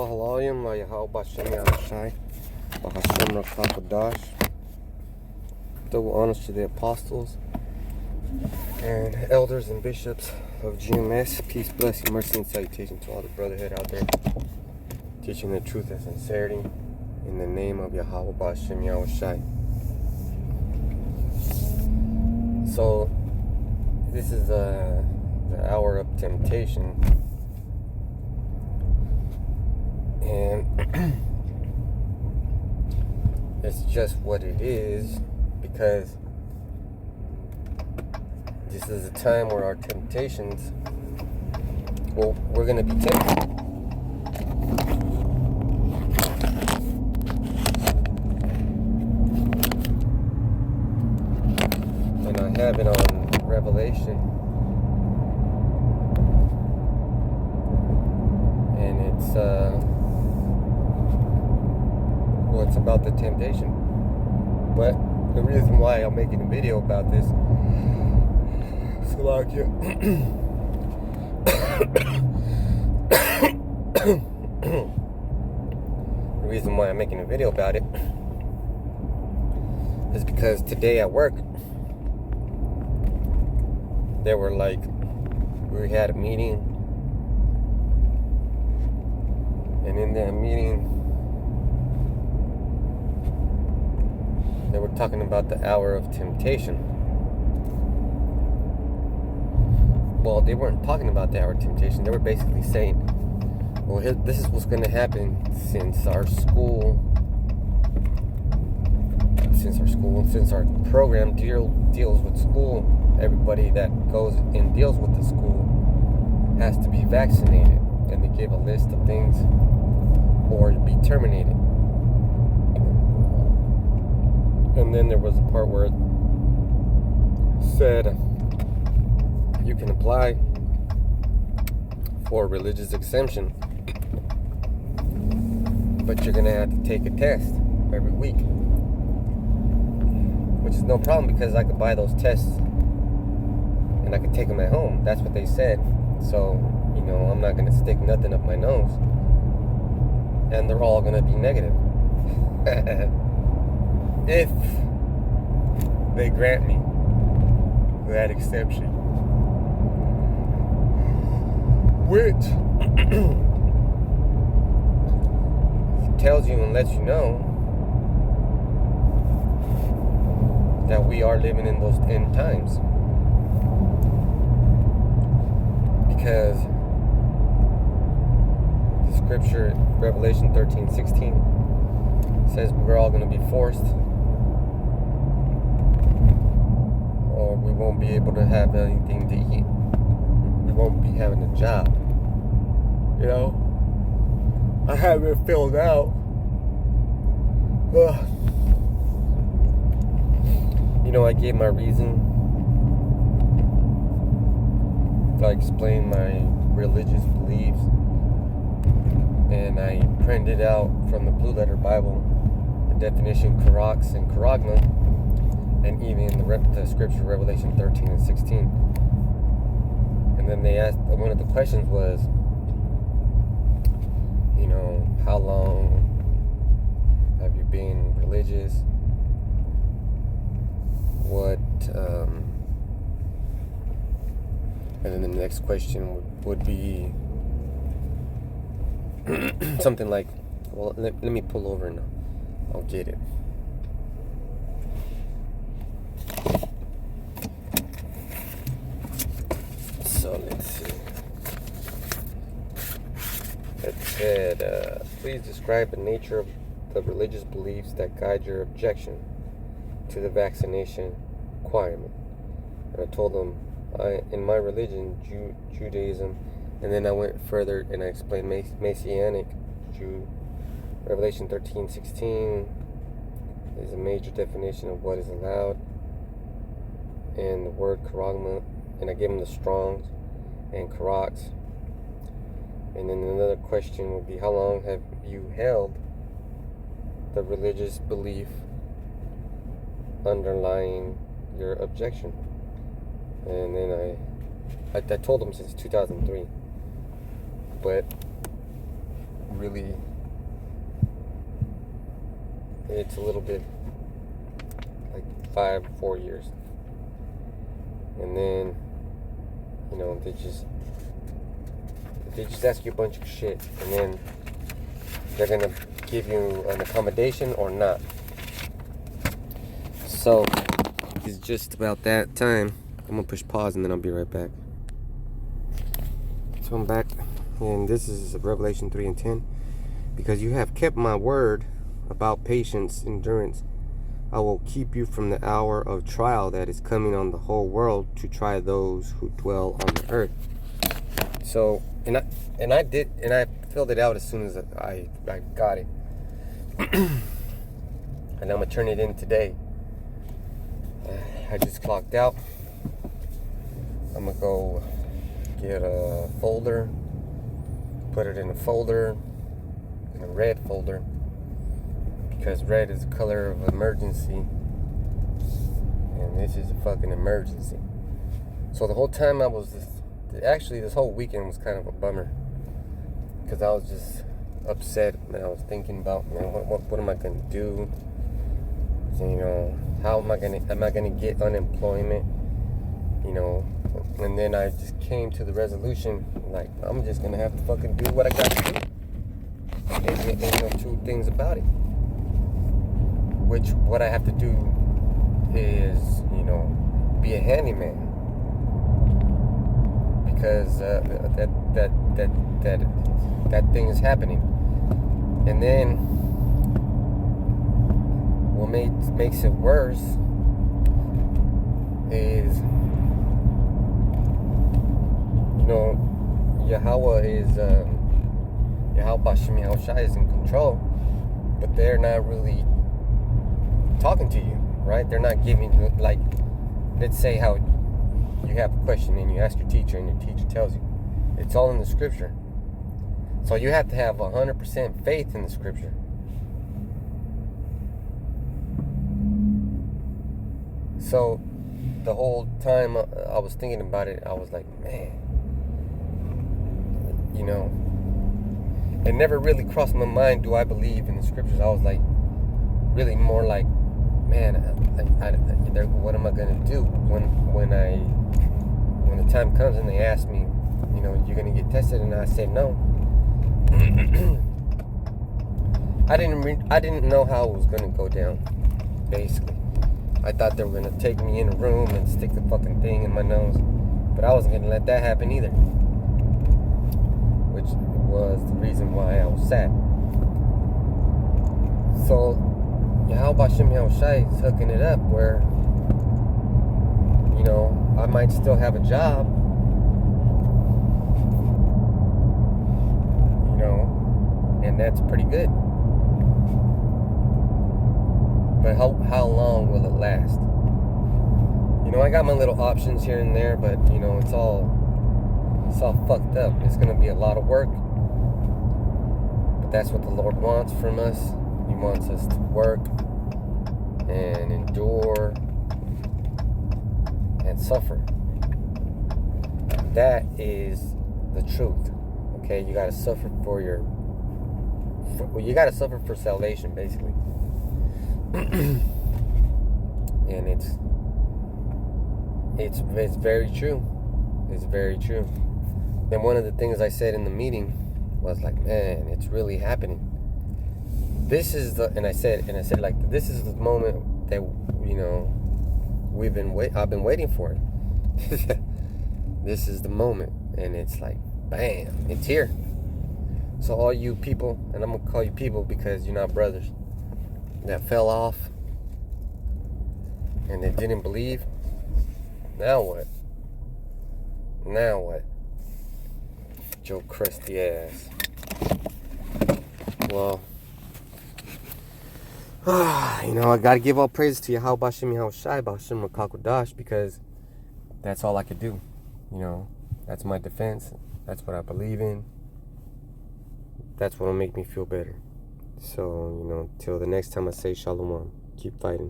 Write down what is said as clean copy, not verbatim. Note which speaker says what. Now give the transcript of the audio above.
Speaker 1: Halayim la Yahal Bashem Yahushai Bahashem Rakakadash. Double honors to the apostles and elders and bishops of GMS. Peace, blessing, mercy, and salutation to all the brotherhood out there, teaching the truth and sincerity in the name of Yahweh Bashem Yahushai. So, this is the hour of temptation. And it's just what it is, because this is a time where our temptations, well, we're going to be tempted. And I have it on Revelation. And it's it's about the temptation. But the reason why I'm making a video about this, Salakia, the reason why I'm making a video about it is because today at work, we had a meeting, and in that meeting, they were talking about the hour of temptation. Well, they weren't talking about the hour of temptation. They were basically saying, well, this is what's going to happen since our program deals with school. Everybody that goes and deals with the school has to be vaccinated, and they gave a list of things or be terminated. And then there was a part where it said you can apply for a religious exemption, but you're going to have to take a test every week, which is no problem because I could buy those tests and I could take them at home. That's what they said. So, I'm not going to stick nothing up my nose, and they're all going to be negative. If they grant me that exception, which tells you and lets you know that we are living in those end times, because the scripture, Revelation 13:16, says we're all going to be forced, or we won't be able to have anything to eat. We won't be having a job. I have it filled out. I gave my reason. I explained my religious beliefs, and I printed out from the Blue Letter Bible the definition Karax and Karagma, and even the scripture Revelation 13 and 16. And then they asked, one of the questions was, how long have you been religious? And then the next question would be something like, well, let me pull over and I'll get it. So let's see. It said, please describe the nature of the religious beliefs that guide your objection to the vaccination requirement. And I told them, in my religion, Judaism, and then I went further and I explained Messianic Jew. Revelation 13:16 is a major definition of what is allowed, and the word karagma, and I gave them the Strongs and Karax. And then another question would be, how long have you held the religious belief underlying your objection? And then I told them since 2003. But really, it's a little bit like 4 years. And then, you know, they just ask you a bunch of shit, and then they're gonna give you an accommodation or not. So it's just about that time. I'm gonna push pause and then I'll be right back. So I'm back, and this is Revelation 3:10. Because you have kept my word about patience, endurance, I will keep you from the hour of trial that is coming on the whole world to try those who dwell on the earth. So, and I filled it out as soon as I got it, and I'm gonna turn it in today. I just clocked out. I'm gonna go get a folder, put it in a folder, in a red folder, because red is the color of emergency, and this is a fucking emergency. So the whole time this whole weekend was kind of a bummer, because I was just upset, and I was thinking about, man, what am I gonna do? So, you know, how am I gonna get unemployment? You know, and then I just came to the resolution, like, I'm just gonna have to fucking do what I gotta do. Ain't no two things about it. What I have to do is, you know, be a handyman, because that thing is happening. And then what makes it worse is, you know, Yahweh Hashem Yahushai is in control, but they're not really talking to you, right? They're not giving you, like, let's say how you have a question and you ask your teacher and your teacher tells you. It's all in the scripture. So you have to have 100% faith in the scripture. So the whole time I was thinking about it, I was like, man, you know, it never really crossed my mind, do I believe in the scriptures? I was like, really more like, man, what am I gonna do when the time comes and they ask me, you know, you're gonna get tested, and I said no. I didn't know how it was gonna go down. Basically, I thought they were gonna take me in a room and stick the fucking thing in my nose, but I wasn't gonna let that happen either, which was the reason why I was sad. So Yahweh Hashem Yahushai is hooking it up where, you know, I might still have a job, you know, and that's pretty good. But how long will it last? You know, I got my little options here and there, but, you know, it's all fucked up. It's gonna be a lot of work, but that's what the Lord wants from us. He wants us to work and endure and suffer. That is the truth. Okay, you gotta suffer you gotta suffer for salvation, basically. And it's very true. It's very true. And one of the things I said in the meeting was like, man, it's really happening. This is I said like, this is the moment that, you know, I've been waiting for it. This is the moment, and it's like, bam, it's here. So all you people, and I'm gonna call you people because you're not brothers, that fell off and they didn't believe, now what? Now what? Joe crusty ass. Well, you know, I gotta give all praise to Yahweh Hashem Yahushai B'Hashem Makakodash, because that's all I could do. You know, that's my defense. That's what I believe in. That's what'll make me feel better. So, you know, till the next time I say shalom, keep fighting.